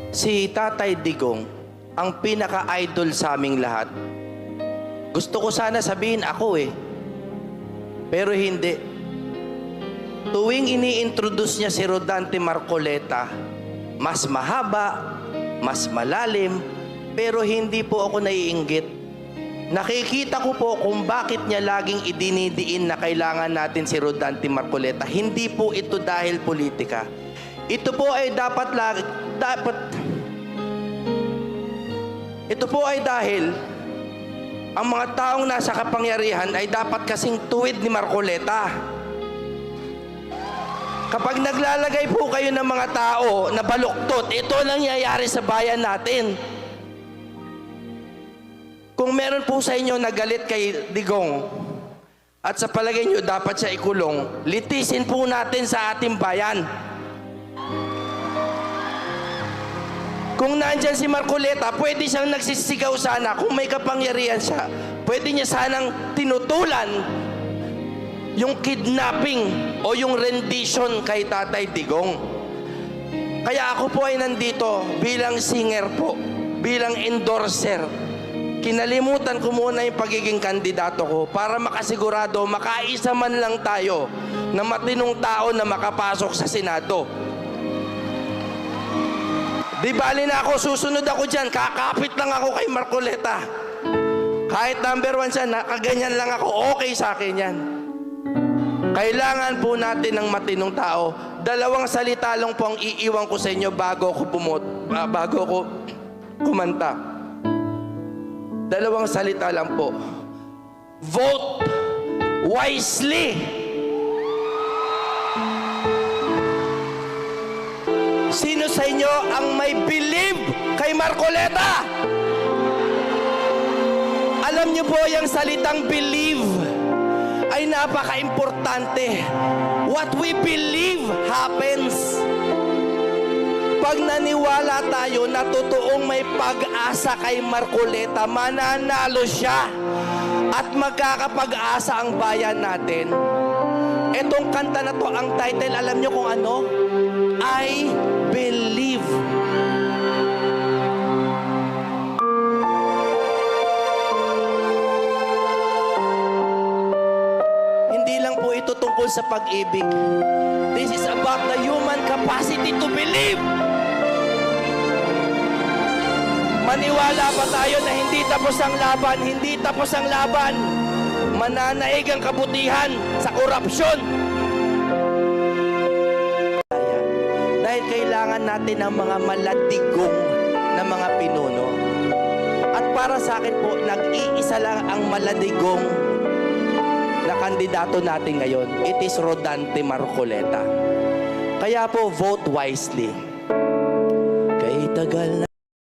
Si Tatay Digong, ang pinaka-idol sa aming lahat. Gusto ko sana sabihin ako pero hindi. Tuwing ini-introduce niya si Rodante Marcoleta, mas mahaba, mas malalim, pero hindi po ako naiinggit. Nakikita ko po kung bakit niya laging idinidiin na kailangan natin si Rodante Marcoleta. Hindi po ito dahil politika. Ito po ay ito po ay dahil ang mga taong nasa kapangyarihan ay dapat kasing tuwid ni Marcoleta. Kapag naglalagay po kayo ng mga tao na baluktot, ito ang nangyayari sa bayan natin. Kung meron po sa inyo nagalit kay Digong at sa palagay nyo dapat siya ikulong, litisin po natin sa ating bayan. Kung nandyan si Marcoleta, pwede siyang nagsisigaw sana. Kung may kapangyarihan siya, pwede niya sanang tinutulan yung kidnapping o yung rendition kay Tatay Digong. Kaya ako po ay nandito bilang singer po, bilang endorser. Kinalimutan ko muna yung pagiging kandidato ko para makasigurado, makaisa man lang tayo na matinong tao na makapasok sa Senado. Di bali na ako, susunod ako dyan, kakapit lang ako kay Marcoleta. Kahit number 1 siya, nakaganyan lang ako, okay sa akin yan. Kailangan po natin ng matinong tao. 2 salita lang po ang iiwan ko sa inyo bago ko kumanta. 2 salita lang po. Vote wisely. Sino sa inyo ang may believe kay Marcoleta? Alam niyo po, yung salitang believe ay napaka-importante. What we believe happens. Pag naniwala tayo na totoong may pag-asa kay Marcoleta, mananalo siya at magkakapag-asa ang bayan natin. Etong kanta na to, ang title, alam niyo kung ano? I Believe. Hindi lang po ito tungkol sa pag-ibig. This is about the human capacity to believe. Maniwala pa tayo na hindi tapos ang laban, hindi tapos ang laban. Mananaig ang kabutihan sa korupsyon. Dahil kailangan natin ng mga maladigong na mga pinuno. At para sa akin po, nag-iisa lang ang maladigong na kandidato natin ngayon. It is Rodante Marcoleta. Kaya po, vote wisely. Kay tagal na